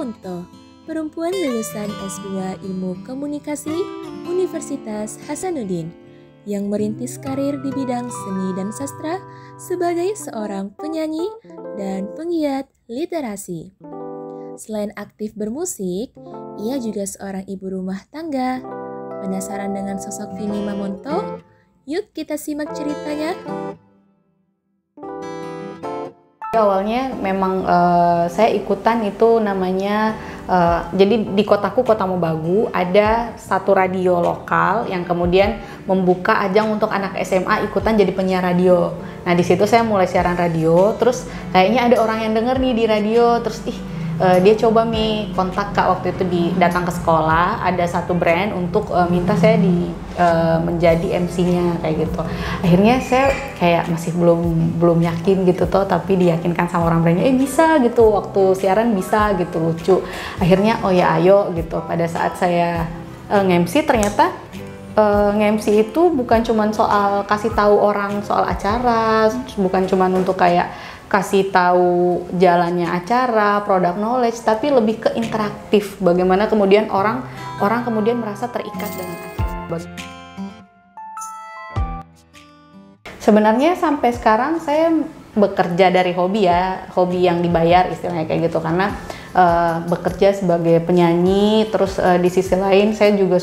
Mamunto, perempuan lulusan S2 Ilmu Komunikasi Universitas Hasanuddin yang merintis karir di bidang seni dan sastra sebagai seorang penyanyi dan penggiat literasi. Selain aktif bermusik, ia juga seorang ibu rumah tangga. Penasaran dengan sosok Vini Mamunto? Yuk kita simak ceritanya. Awalnya memang saya ikutan itu namanya, jadi di kotaku, Kota Mobagu, ada satu radio lokal yang kemudian membuka ajang untuk anak SMA ikutan jadi penyiar radio. Nah di situ saya mulai siaran radio, terus kayaknya ada orang yang denger nih di radio, terus dia coba kontak Kak waktu itu datang ke sekolah, ada satu brand untuk minta saya menjadi MC-nya kayak gitu. Akhirnya saya kayak masih belum yakin gitu toh, tapi diyakinkan sama orang brandnya, bisa gitu, waktu siaran bisa gitu, lucu. Akhirnya oh ya ayo gitu. Pada saat saya nge-MC ternyata nge-MC itu bukan cuma soal kasih tahu orang soal acara, bukan cuma untuk kayak kasih tahu jalannya acara, produk knowledge, tapi lebih ke interaktif. Bagaimana kemudian orang kemudian merasa terikat dengan acara. Sebenarnya sampai sekarang saya bekerja dari hobi ya, hobi yang dibayar istilahnya kayak gitu, karena bekerja sebagai penyanyi, terus di sisi lain saya juga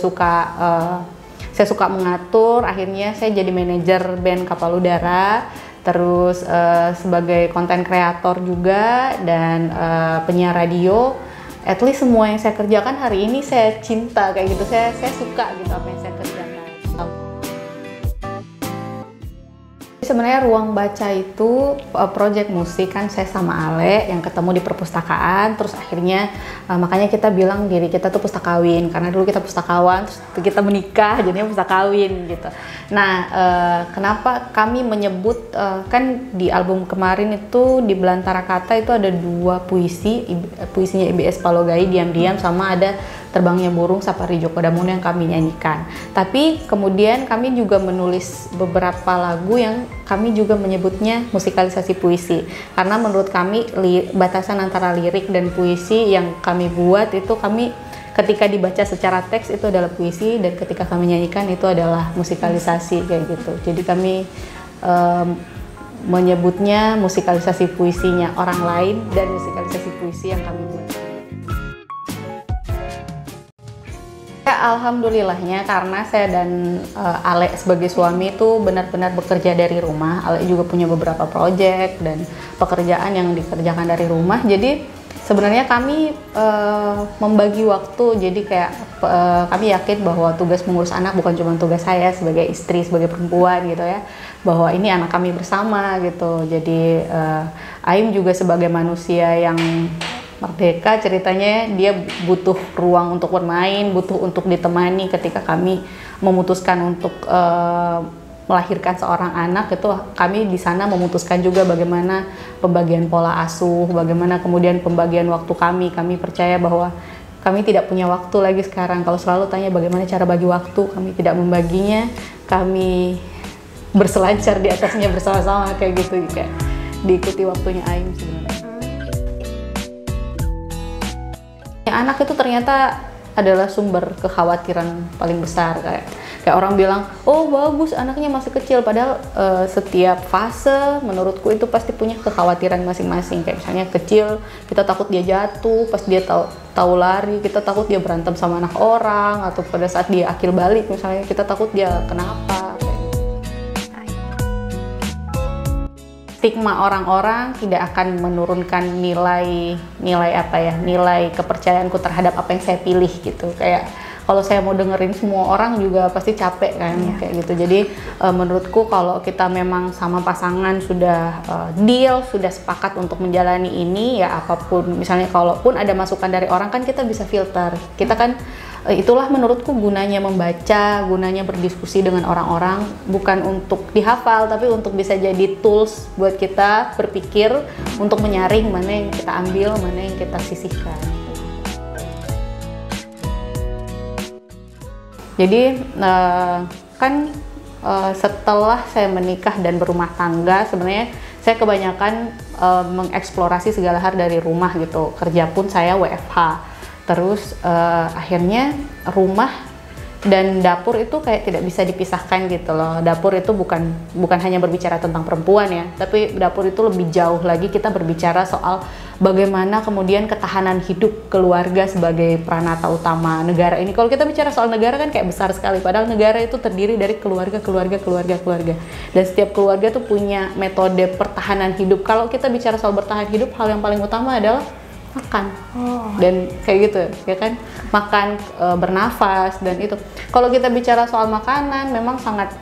suka mengatur. Akhirnya saya jadi manajer band kapal udara, terus sebagai konten kreator juga, dan penyiar radio. At least semua yang saya kerjakan hari ini saya cinta kayak gitu, saya suka gitu apa yang saya kerjakan. Sebenarnya Ruang Baca itu project musik kan saya sama Ale yang ketemu di perpustakaan, terus akhirnya makanya kita bilang diri kita tuh pustakawin, karena dulu kita pustakawan, terus kita menikah jadinya pustakawin gitu. Nah kenapa kami menyebut, kan di album kemarin itu di Belantara Kata itu ada 2 puisinya IBS Palogai, Diam-Diam, sama ada Terbangnya Burung Sapari Djoko Damono yang kami nyanyikan. Tapi kemudian kami juga menulis beberapa lagu yang kami juga menyebutnya musikalisasi puisi, karena menurut kami batasan antara lirik dan puisi yang kami buat itu, kami ketika dibaca secara teks itu adalah puisi, dan ketika kami nyanyikan itu adalah musikalisasi kayak gitu. Jadi kami menyebutnya musikalisasi puisinya orang lain dan musikalisasi puisi yang kami buat. Alhamdulillahnya karena saya dan Ale sebagai suami itu benar-benar bekerja dari rumah. Ale juga punya beberapa proyek dan pekerjaan yang dikerjakan dari rumah. Jadi sebenarnya kami membagi waktu. Jadi kayak kami yakin bahwa tugas mengurus anak bukan cuma tugas saya sebagai istri, sebagai perempuan gitu ya, bahwa ini anak kami bersama gitu. Jadi Aim juga sebagai manusia yang merdeka, ceritanya dia butuh ruang untuk bermain, butuh untuk ditemani. Ketika kami memutuskan untuk melahirkan seorang anak, itu kami di sana memutuskan juga bagaimana pembagian pola asuh, bagaimana kemudian pembagian waktu kami percaya bahwa kami tidak punya waktu lagi sekarang. Kalau selalu tanya bagaimana cara bagi waktu, kami tidak membaginya, kami berselancar di atasnya bersama-sama kayak gitu, kayak diikuti waktunya Aim sebenarnya. Anak itu ternyata adalah sumber kekhawatiran paling besar. Kayak orang bilang, oh bagus anaknya masih kecil, padahal setiap fase menurutku itu pasti punya kekhawatiran masing-masing. Kayak misalnya kecil kita takut dia jatuh, pas dia tahu lari kita takut dia berantem sama anak orang, atau pada saat dia akil balik misalnya kita takut dia kenapa. Stigma orang-orang tidak akan menurunkan nilai kepercayaanku terhadap apa yang saya pilih gitu. Kayak kalau saya mau dengerin semua orang juga pasti capek kan, kayak gitu. Jadi menurutku kalau kita memang sama pasangan sudah deal, sudah sepakat untuk menjalani ini, ya apapun, misalnya kalaupun ada masukan dari orang kan kita bisa filter. Kita kan itulah menurutku gunanya membaca, gunanya berdiskusi dengan orang-orang, bukan untuk dihafal tapi untuk bisa jadi tools buat kita berpikir untuk menyaring mana yang kita ambil, mana yang kita sisihkan. Jadi setelah saya menikah dan berumah tangga, sebenarnya saya kebanyakan mengeksplorasi segala hal dari rumah gitu. Kerja pun saya WFH. Terus akhirnya rumah dan dapur itu kayak tidak bisa dipisahkan gitu loh. Dapur itu bukan hanya berbicara tentang perempuan ya, tapi dapur itu lebih jauh lagi, kita berbicara soal bagaimana kemudian ketahanan hidup keluarga sebagai pranata utama negara ini. Kalau kita bicara soal negara kan kayak besar sekali, padahal negara itu terdiri dari keluarga. Dan setiap keluarga tuh punya metode pertahanan hidup. Kalau kita bicara soal bertahan hidup, hal yang paling utama adalah makan. Dan kayak gitu ya kan, makan, bernafas, dan itu kalau kita bicara soal makanan memang sangat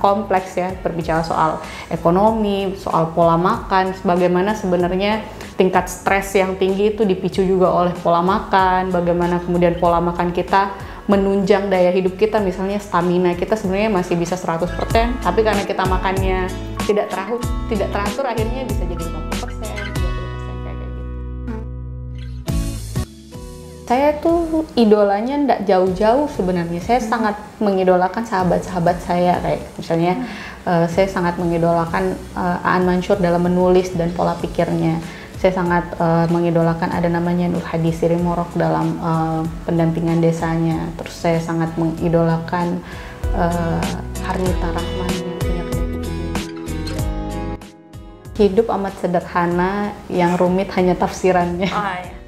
kompleks ya, berbicara soal ekonomi, soal pola makan, bagaimana sebenarnya tingkat stres yang tinggi itu dipicu juga oleh pola makan, bagaimana kemudian pola makan kita menunjang daya hidup kita, misalnya stamina kita sebenarnya masih bisa 100%, tapi karena kita makannya tidak teratur akhirnya bisa jadi 50%. Saya tuh idolanya ndak jauh-jauh sebenarnya. Saya sangat mengidolakan sahabat-sahabat saya, kayak misalnya saya sangat mengidolakan Aan Mansur dalam menulis dan pola pikirnya. Saya sangat mengidolakan ada namanya Nur Hadi Sirimorok dalam pendampingan desanya. Terus saya sangat mengidolakan Harnita Rahman yang punya kedai kopi. Hidup amat sederhana, yang rumit hanya tafsirannya. Oh, ya.